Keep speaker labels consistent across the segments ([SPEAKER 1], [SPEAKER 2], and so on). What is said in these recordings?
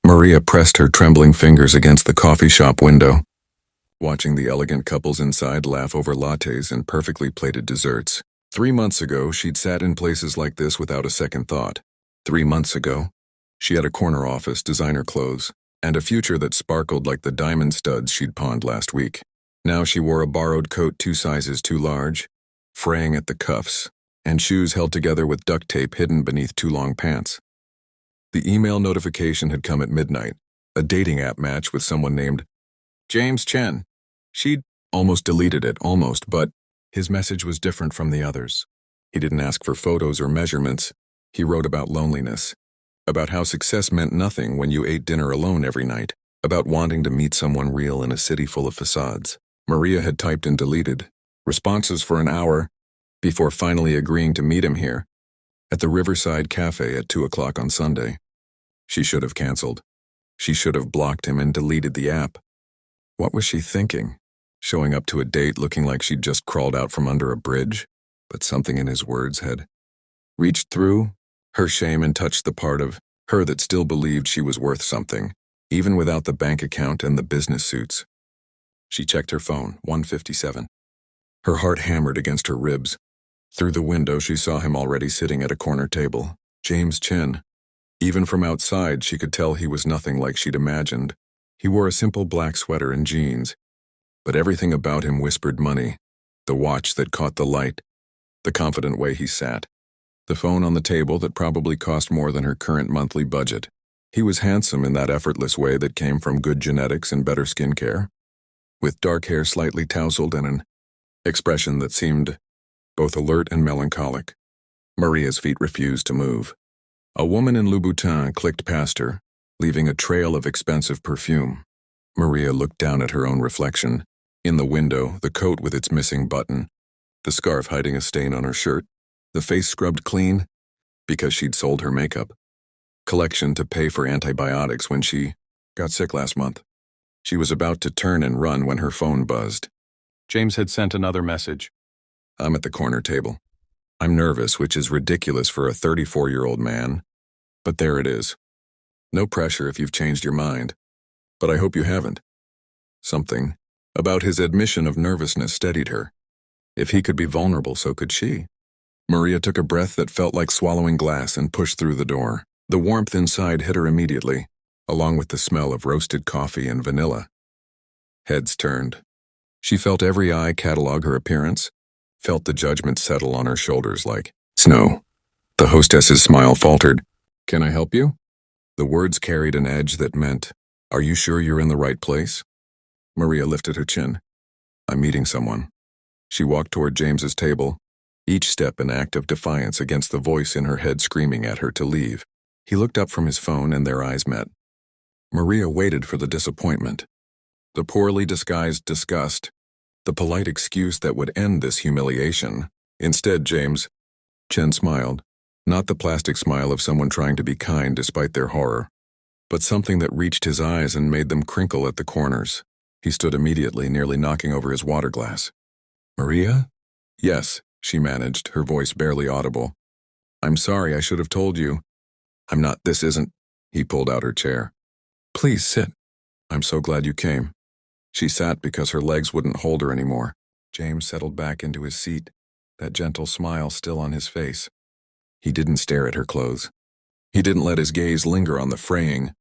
[SPEAKER 1] Maria pressed her trembling fingers against the coffee shop window, watching the elegant couples inside laugh over lattes and perfectly plated desserts. 3 months ago, she'd sat in places like this without a second thought. 3 months ago, she had a corner office, designer clothes, and a future that sparkled like the diamond studs she'd pawned last week. Now she wore a borrowed coat 2 sizes too large, fraying at the cuffs, and shoes held together with duct tape hidden beneath 2 long pants. The email notification had come at midnight, a dating app match with someone named James Chen. She'd almost deleted it, but his message was different from the others. He didn't ask for photos or measurements. He wrote about loneliness, about how success meant nothing when you ate dinner alone every night, about wanting to meet someone real in a city full of facades. Maria had typed and deleted responses for an hour before finally agreeing to meet him here at the Riverside Cafe at 2 o'clock on Sunday. She should have canceled. She should have blocked him and deleted the app. What was she thinking? Showing up to a date looking like she'd just crawled out from under a bridge? But something in his words had reached through her shame and touched the part of her that still believed she was worth something, even without the bank account and the business suits. She checked her phone, 1:57. Her heart hammered against her ribs. Through the window, she saw him already sitting at a corner table. James Chen. Even from outside, she could tell he was nothing like she'd imagined. He wore a simple black sweater and jeans, but everything about him whispered money. The watch that caught the light, the confident way he sat, the phone on the table that probably cost more than her current monthly budget. He was handsome in that effortless way that came from good genetics and better skincare, with dark hair slightly tousled and an expression that seemed both alert and melancholic. Maria's feet refused to move. A woman in Louboutin clicked past her, leaving a trail of expensive perfume. Maria looked down at her own reflection. In the window, the coat with its missing button, the scarf hiding a stain on her shirt, the face scrubbed clean because she'd sold her makeup. Collection to pay for antibiotics when she got sick last month. She was about to turn and run when her phone buzzed. James had sent another message. I'm at the corner table. I'm nervous, which is ridiculous for a 34-year-old man, but there it is. No pressure if you've changed your mind, but I hope you haven't. Something about his admission of nervousness steadied her. If he could be vulnerable, so could she. Maria took a breath that felt like swallowing glass and pushed through the door. The warmth inside hit her immediately, along with the smell of roasted coffee and vanilla. Heads turned. She felt every eye catalog her appearance, felt the judgment settle on her shoulders like snow. The hostess's smile faltered. Can I help you? The words carried an edge that meant, are you sure you're in the right place? Maria lifted her chin. I'm meeting someone. She walked toward James's table, each step an act of defiance against the voice in her head screaming at her to leave. He looked up from his phone and their eyes met. Maria waited for the disappointment, the poorly disguised disgust, the polite excuse that would end this humiliation. Instead, James Chen smiled, not the plastic smile of someone trying to be kind despite their horror, but something that reached his eyes and made them crinkle at the corners. He stood immediately, nearly knocking over his water glass. Maria? Yes, she managed, her voice barely audible. I'm sorry, I should have told you. I'm not, this isn't. He pulled out her chair. Please sit. I'm so glad you came. She sat because her legs wouldn't hold her anymore. James settled back into his seat, that gentle smile still on his face. He didn't stare at her clothes. He didn't let his gaze linger on the fraying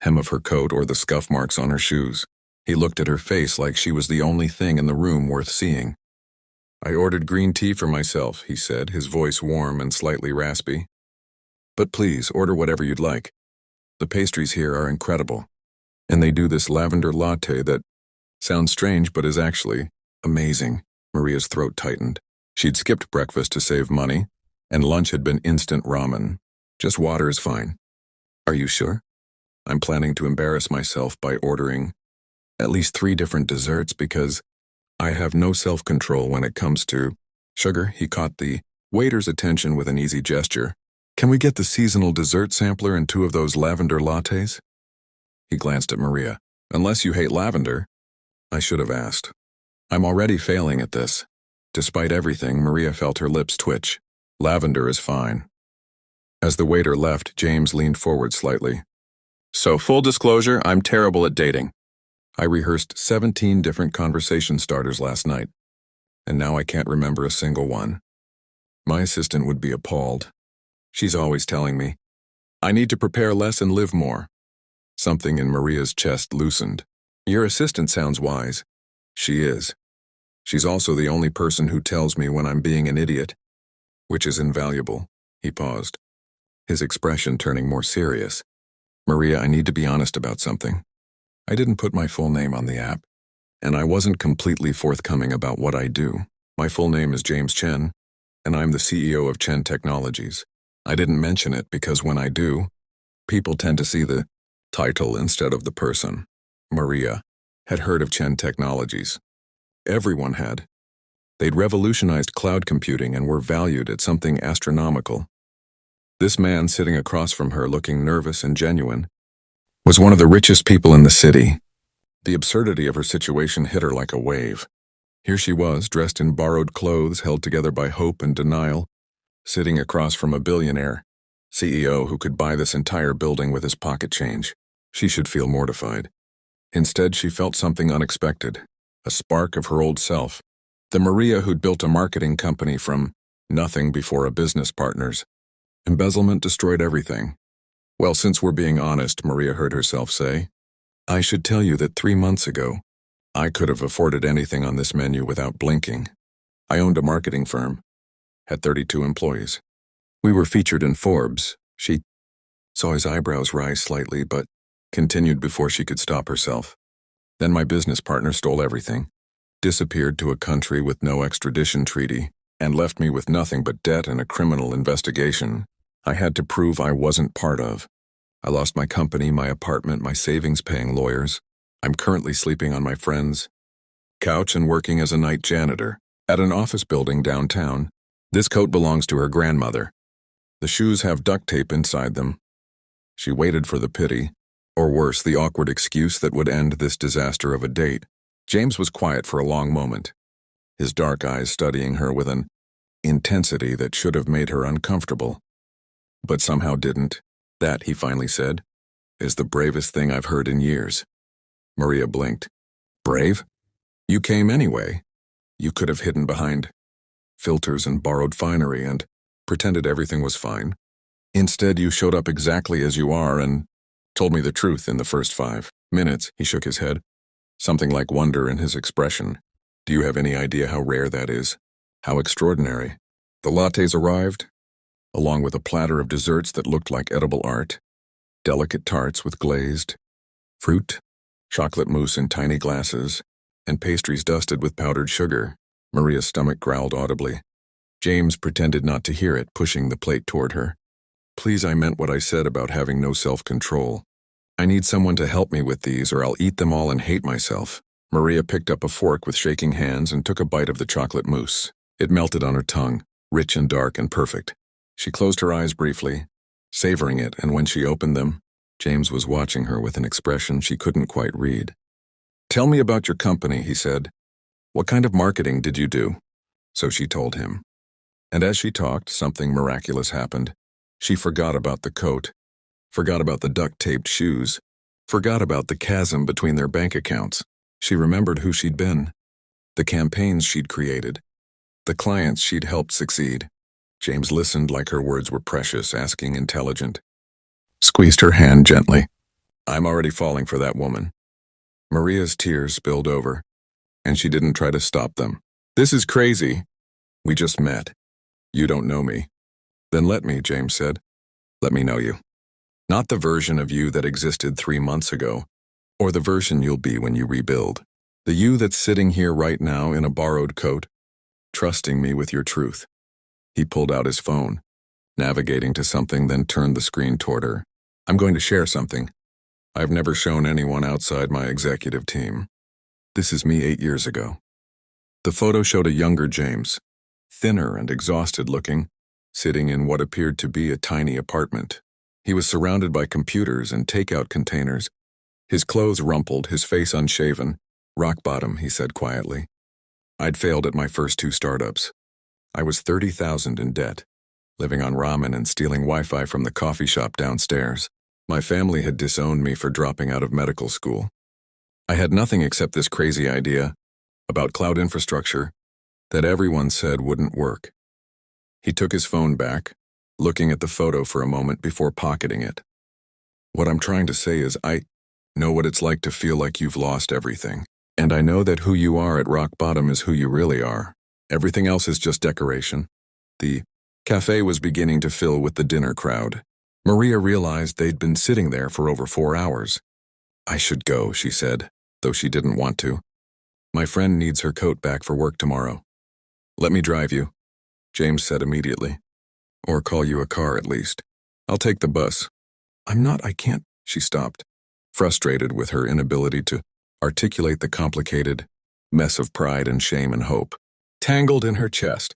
[SPEAKER 1] hem of her coat or the scuff marks on her shoes. He looked at her face like she was the only thing in the room worth seeing. I ordered green tea for myself, he said, his voice warm and slightly raspy. But please, order whatever you'd like. The pastries here are incredible, and they do this lavender latte that sounds strange but is actually amazing. Maria's throat tightened. She'd skipped breakfast to save money, and lunch had been instant ramen. Just water is fine. Are you sure? I'm planning to embarrass myself by ordering at least 3 different desserts because I have no self-control when it comes to sugar. He caught the waiter's attention with an easy gesture. Can we get the seasonal dessert sampler and 2 of those lavender lattes? He glanced at Maria. Unless you hate lavender. I should have asked. I'm already failing at this. Despite everything, Maria felt her lips twitch. Lavender is fine. As the waiter left, James leaned forward slightly. So, full disclosure, I'm terrible at dating. I rehearsed 17 different conversation starters last night, and now I can't remember a single one. My assistant would be appalled. She's always telling me, I need to prepare less and live more. Something in Maria's chest loosened. Your assistant sounds wise. She is. She's also the only person who tells me when I'm being an idiot, which is invaluable. He paused, his expression turning more serious. Maria, I need to be honest about something. I didn't put my full name on the app, and I wasn't completely forthcoming about what I do. My full name is James Chen, and I'm the CEO of Chen Technologies. I didn't mention it because when I do, people tend to see the title instead of the person. Maria had heard of Chen Technologies. Everyone had. They'd revolutionized cloud computing and were valued at something astronomical. This man sitting across from her looking nervous and genuine was one of the richest people in the city. The absurdity of her situation hit her like a wave. Here she was, dressed in borrowed clothes held together by hope and denial, sitting across from a billionaire, CEO who could buy this entire building with his pocket change. She should feel mortified. Instead, she felt something unexpected, a spark of her old self. The Maria who'd built a marketing company from nothing before a business partner's. Embezzlement destroyed everything. Well, since we're being honest, Maria heard herself say, I should tell you that 3 months ago, I could have afforded anything on this menu without blinking. I owned a marketing firm, had 32 employees. We were featured in Forbes. She saw his eyebrows rise slightly, but continued before she could stop herself. Then my business partner stole everything, disappeared to a country with no extradition treaty, and left me with nothing but debt and a criminal investigation I had to prove I wasn't part of. I lost my company, my apartment, my savings-paying lawyers. I'm currently sleeping on my friend's couch and working as a night janitor at an office building downtown. This coat belongs to her grandmother. The shoes have duct tape inside them. She waited for the pity, or worse, the awkward excuse that would end this disaster of a date. James was quiet for a long moment, his dark eyes studying her with an intensity that should have made her uncomfortable, but somehow didn't. That, he finally said, is the bravest thing I've heard in years. Maria blinked. Brave? You came anyway. You could have hidden behind filters and borrowed finery and pretended everything was fine. Instead, you showed up exactly as you are and told me the truth in the first 5 minutes. He shook his head, something like wonder in his expression. Do you have any idea how rare that is? How extraordinary? The lattes arrived, along with a platter of desserts that looked like edible art, delicate tarts with glazed fruit, chocolate mousse in tiny glasses, and pastries dusted with powdered sugar. Maria's stomach growled audibly. James pretended not to hear it, pushing the plate toward her. Please, I meant what I said about having no self-control. I need someone to help me with these, or I'll eat them all and hate myself. Maria picked up a fork with shaking hands and took a bite of the chocolate mousse. It melted on her tongue, rich and dark and perfect. She closed her eyes briefly, savoring it, and when she opened them, James was watching her with an expression she couldn't quite read. Tell me about your company, he said. What kind of marketing did you do? So she told him. And as she talked, something miraculous happened. She forgot about the coat, forgot about the duct-taped shoes, forgot about the chasm between their bank accounts. She remembered who she'd been, the campaigns she'd created, the clients she'd helped succeed. James listened like her words were precious, asking intelligent. Squeezed her hand gently. I'm already falling for that woman. Maria's tears spilled over, and she didn't try to stop them. This is crazy. We just met. You don't know me. Then let me, James said. Let me know you. Not the version of you that existed 3 months ago, or the version you'll be when you rebuild. The you that's sitting here right now in a borrowed coat, trusting me with your truth. He pulled out his phone, navigating to something, then turned the screen toward her. I'm going to share something I've never shown anyone outside my executive team. This is me 8 years ago. The photo showed a younger James, thinner and exhausted looking, sitting in what appeared to be a tiny apartment. He was surrounded by computers and takeout containers, his clothes rumpled, his face unshaven. Rock bottom, he said quietly. I'd failed at my first 2 startups. I was $30,000 in debt, living on ramen and stealing Wi-Fi from the coffee shop downstairs. My family had disowned me for dropping out of medical school. I had nothing except this crazy idea about cloud infrastructure that everyone said wouldn't work. He took his phone back, looking at the photo for a moment before pocketing it. What I'm trying to say is I know what it's like to feel like you've lost everything. And I know that who you are at rock bottom is who you really are. Everything else is just decoration. The cafe was beginning to fill with the dinner crowd. Maria realized they'd been sitting there for over 4 hours. I should go, she said, though she didn't want to. My friend needs her coat back for work tomorrow. Let me drive you, James said immediately. Or call you a car at least. I'll take the bus. I can't, she stopped, frustrated with her inability to articulate the complicated mess of pride and shame and hope tangled in her chest.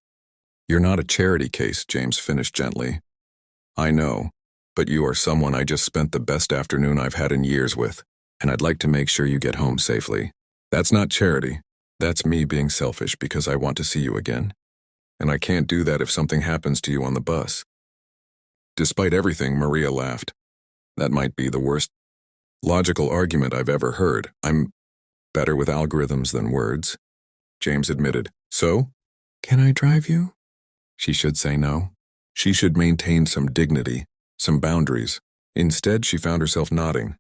[SPEAKER 1] You're not a charity case, James finished gently. I know, but you are someone I just spent the best afternoon I've had in years with, and I'd like to make sure you get home safely. That's not charity. That's me being selfish because I want to see you again. And I can't do that if something happens to you on the bus. Despite everything, Maria laughed. That might be the worst logical argument I've ever heard. I'm better with algorithms than words, James admitted. So, can I drive you? She should say no. She should maintain some dignity, some boundaries. Instead, she found herself nodding.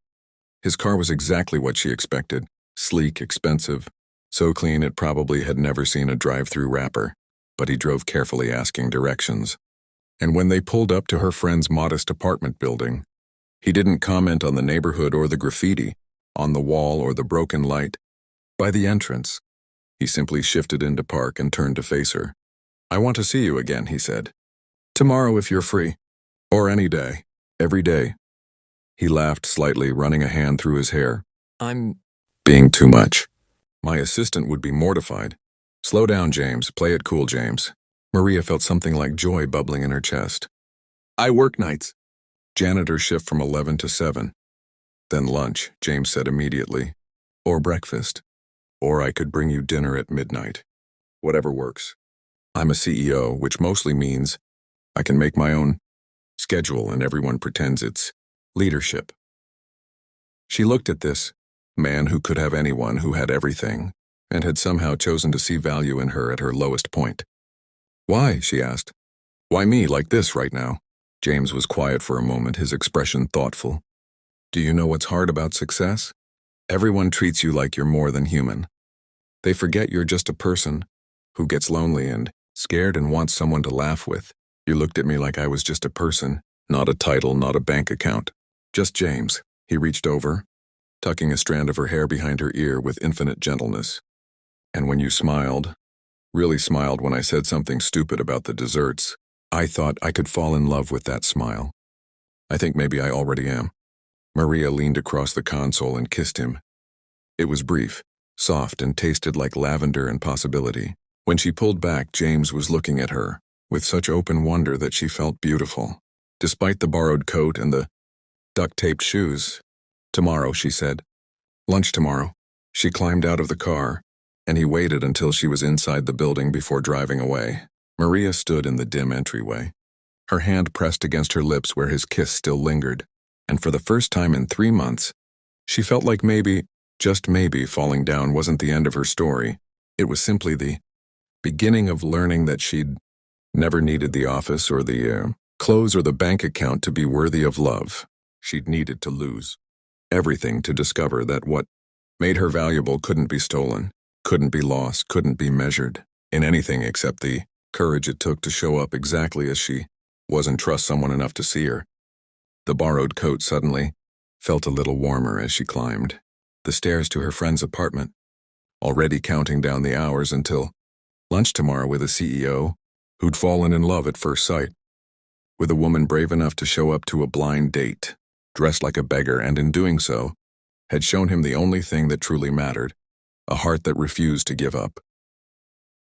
[SPEAKER 1] His car was exactly what she expected. Sleek, expensive, so clean it probably had never seen a drive-through wrapper. But he drove carefully, asking directions. And when they pulled up to her friend's modest apartment building, he didn't comment on the neighborhood or the graffiti, on the wall or the broken light. By the entrance, he simply shifted into park and turned to face her. I want to see you again, he said. Tomorrow if you're free. Or any day. Every day. He laughed slightly, running a hand through his hair. I'm being too much. My assistant would be mortified. Slow down, James. Play it cool, James. Maria felt something like joy bubbling in her chest. I work nights. Janitor shift from 11 to 7. Then lunch, James said immediately. Or breakfast. Or I could bring you dinner at midnight. Whatever works. I'm a CEO, which mostly means I can make my own schedule and everyone pretends it's leadership. She looked at this man who could have anyone, who had everything, and had somehow chosen to see value in her at her lowest point. Why? She asked. Why me, like this right now? James was quiet for a moment, his expression thoughtful. Do you know what's hard about success? Everyone treats you like you're more than human. They forget you're just a person who gets lonely and scared and wants someone to laugh with. You looked at me like I was just a person, not a title, not a bank account. Just James. He reached over, tucking a strand of her hair behind her ear with infinite gentleness. And when you smiled, really smiled when I said something stupid about the desserts, I thought I could fall in love with that smile. I think maybe I already am. Maria leaned across the console and kissed him. It was brief, soft, and tasted like lavender and possibility. When she pulled back, James was looking at her with such open wonder that she felt beautiful, despite the borrowed coat and the duct-taped shoes. Tomorrow, she said. Lunch tomorrow. She climbed out of the car, and he waited until she was inside the building before driving away. Maria stood in the dim entryway, her hand pressed against her lips where his kiss still lingered, and for the first time in 3 months, she felt like maybe, just maybe, falling down wasn't the end of her story. It was simply the beginning of learning that she'd never needed the office or the clothes or the bank account to be worthy of love. She'd needed to lose everything to discover that what made her valuable couldn't be stolen, couldn't be lost, couldn't be measured in anything except the courage it took to show up exactly as she was and trust someone enough to see her. The borrowed coat suddenly felt a little warmer as she climbed the stairs to her friend's apartment, already counting down the hours until lunch tomorrow with a CEO who'd fallen in love at first sight, with a woman brave enough to show up to a blind date, dressed like a beggar, and in doing so, had shown him the only thing that truly mattered, a heart that refused to give up.